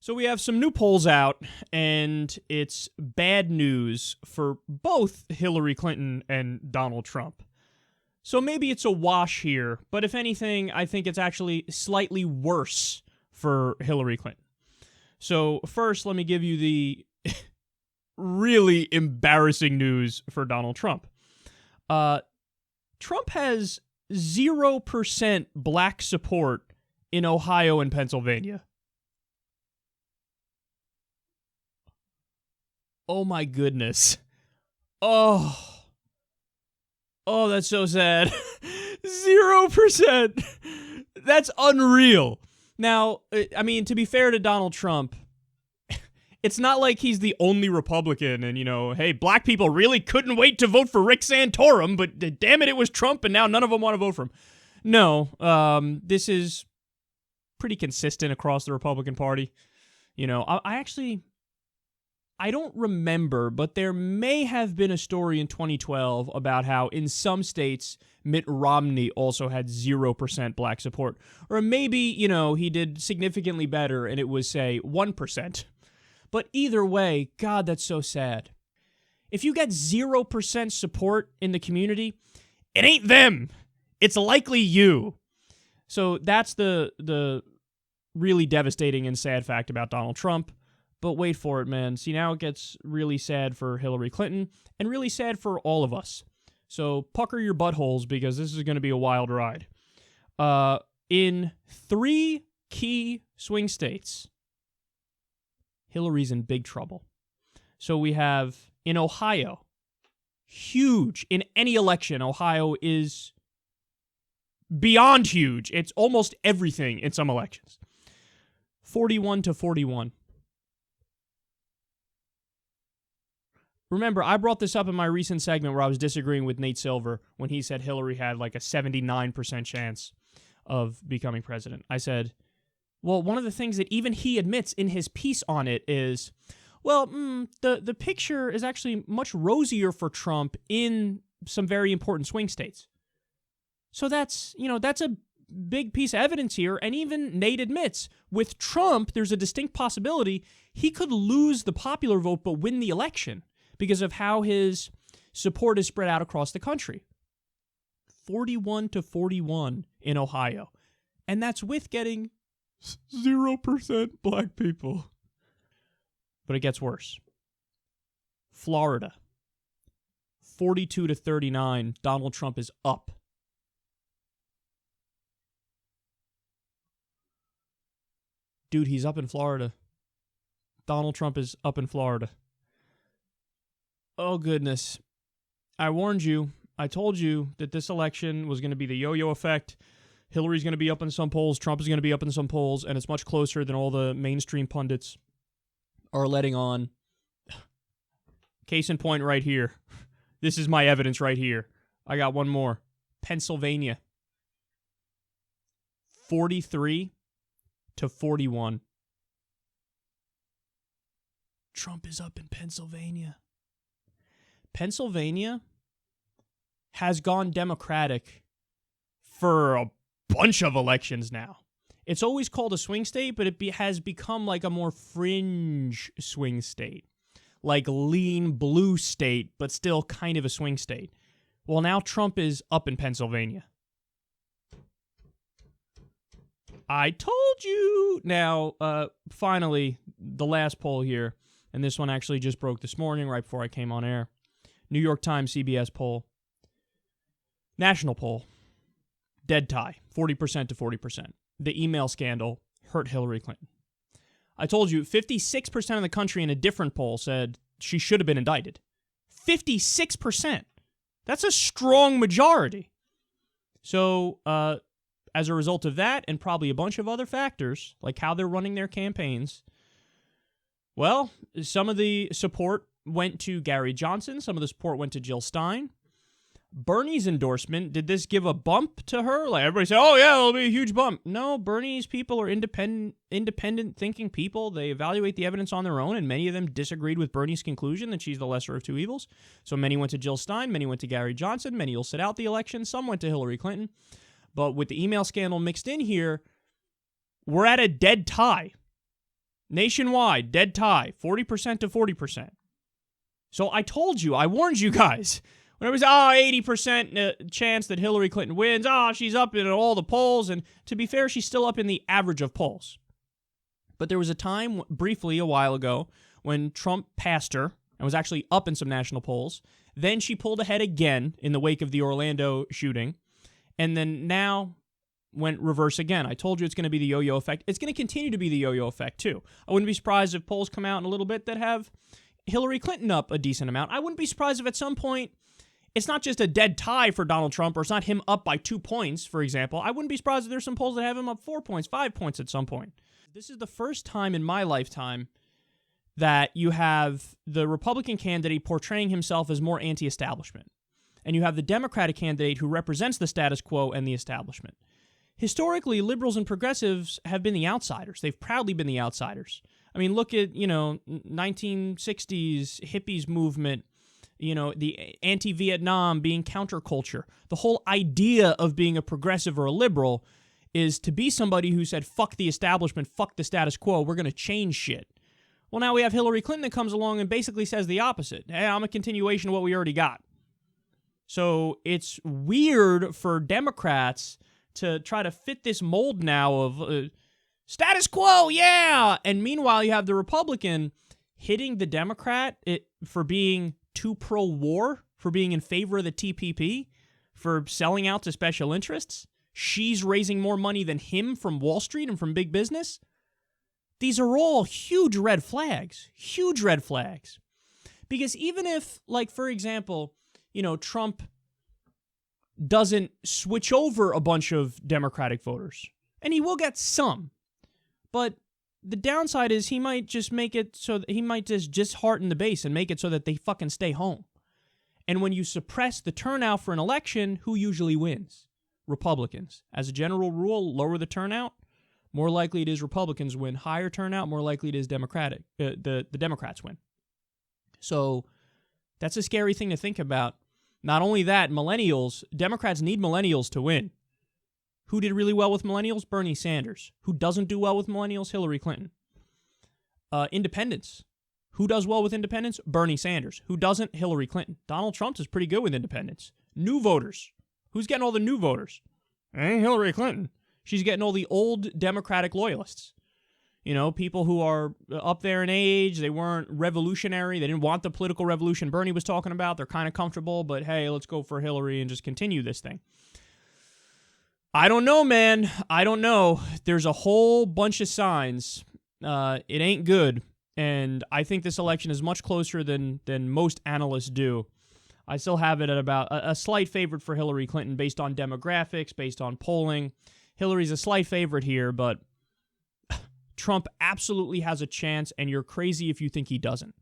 So we have some new polls out, and it's bad news for both Hillary Clinton and Donald Trump. So maybe it's a wash here, but if anything, I think it's actually slightly worse for Hillary Clinton. So first, let me give you the really embarrassing news for Donald Trump. Trump has 0% black support in Ohio and Pennsylvania. Oh my goodness. Oh, that's so sad. 0%. That's unreal. Now, I mean, to be fair to Donald Trump, it's not like he's the only Republican and, hey, black people really couldn't wait to vote for Rick Santorum, but damn it was Trump and now none of them want to vote for him. No, this is pretty consistent across the Republican Party. I don't remember, but there may have been a story in 2012 about how in some states, Mitt Romney also had 0% black support. Or maybe, he did significantly better and it was, say, 1%. But either way, God, that's so sad. If you get 0% support in the community, it ain't them. It's likely you. So that's the really devastating and sad fact about Donald Trump. But wait for it, man. See, now it gets really sad for Hillary Clinton and really sad for all of us. So pucker your buttholes because this is going to be a wild ride. In 3 key swing states, Hillary's in big trouble. So we have in Ohio, huge. In any election, Ohio is beyond huge. It's almost everything in some elections. 41-41. Remember, I brought this up in my recent segment where I was disagreeing with Nate Silver when he said Hillary had like a 79% chance of becoming president. I said, well, one of the things that even he admits in his piece on it is, well, the picture is actually much rosier for Trump in some very important swing states. So that's a big piece of evidence here. And even Nate admits, with Trump, there's a distinct possibility he could lose the popular vote but win the election, because of how his support is spread out across the country. 41-41 in Ohio. And that's with getting 0% black people. But it gets worse. Florida. 42-39. Donald Trump is up. Dude, he's up in Florida. Donald Trump is up in Florida. Oh, goodness. I warned you. I told you that this election was going to be the yo-yo effect. Hillary's going to be up in some polls. Trump is going to be up in some polls. And it's much closer than all the mainstream pundits are letting on. Case in point right here. This is my evidence right here. I got one more. Pennsylvania. 43-41. Trump is up in Pennsylvania. Pennsylvania has gone Democratic for a bunch of elections now. It's always called a swing state, but it has become like a more fringe swing state. Like lean blue state, but still kind of a swing state. Well, now Trump is up in Pennsylvania. I told you! Now, finally, the last poll here, and this one actually just broke this morning right before I came on air. New York Times CBS poll. National poll. Dead tie. 40%-40%. The email scandal hurt Hillary Clinton. I told you, 56% of the country in a different poll said she should have been indicted. 56%. That's a strong majority. So, as a result of that, and probably a bunch of other factors, like how they're running their campaigns, well, some of the support went to Gary Johnson. Some of the support went to Jill Stein. Bernie's endorsement, did this give a bump to her? Like everybody said, oh yeah, it'll be a huge bump. No, Bernie's people are independent thinking people. They evaluate the evidence on their own, and many of them disagreed with Bernie's conclusion that she's the lesser of two evils. So many went to Jill Stein, many went to Gary Johnson, many will sit out the election, some went to Hillary Clinton. But with the email scandal mixed in here, we're at a dead tie. Nationwide, dead tie, 40% to 40%. So I told you, I warned you guys. When it was, 80% chance that Hillary Clinton wins, she's up in all the polls. And to be fair, she's still up in the average of polls. But there was a time, briefly, a while ago, when Trump passed her and was actually up in some national polls. Then she pulled ahead again in the wake of the Orlando shooting. And then now went reverse again. I told you it's going to be the yo-yo effect. It's going to continue to be the yo-yo effect, too. I wouldn't be surprised if polls come out in a little bit that have Hillary Clinton up a decent amount. I wouldn't be surprised if at some point it's not just a dead tie for Donald Trump, or it's not him up by 2 points, for example. I wouldn't be surprised if there's some polls that have him up 4 points, 5 points at some point. This is the first time in my lifetime that you have the Republican candidate portraying himself as more anti-establishment, and you have the Democratic candidate who represents the status quo and the establishment. Historically, liberals and progressives have been the outsiders. They've proudly been the outsiders. I mean, look at, 1960s hippies movement, the anti-Vietnam being counterculture. The whole idea of being a progressive or a liberal is to be somebody who said, fuck the establishment, fuck the status quo, we're going to change shit. Well, now we have Hillary Clinton that comes along and basically says the opposite. Hey, I'm a continuation of what we already got. So it's weird for Democrats to try to fit this mold now of status quo, yeah! And meanwhile, you have the Republican hitting the Democrat for being too pro-war, for being in favor of the TPP, for selling out to special interests. She's raising more money than him from Wall Street and from big business. These are all huge red flags. Huge red flags. Because even if, for example, Trump doesn't switch over a bunch of Democratic voters, and he will get some, but the downside is he might just make it so that he might just dishearten the base and make it so that they fucking stay home. And when you suppress the turnout for an election, who usually wins? Republicans. As a general rule, lower the turnout, more likely it is Republicans win. Higher turnout, more likely it is Democratic. The Democrats win. So that's a scary thing to think about. Not only that, millennials, Democrats need millennials to win. Who did really well with millennials? Bernie Sanders. Who doesn't do well with millennials? Hillary Clinton. Independents. Who does well with independents? Bernie Sanders. Who doesn't? Hillary Clinton. Donald Trump is pretty good with independents. New voters. Who's getting all the new voters? Ain't Hillary Clinton. She's getting all the old Democratic loyalists. People who are up there in age, they weren't revolutionary, they didn't want the political revolution Bernie was talking about, they're kind of comfortable, but hey, let's go for Hillary and just continue this thing. I don't know, man. I don't know. There's a whole bunch of signs. It ain't good, and I think this election is much closer than most analysts do. I still have it at about a slight favorite for Hillary Clinton based on demographics, based on polling. Hillary's a slight favorite here, but Trump absolutely has a chance, and you're crazy if you think he doesn't.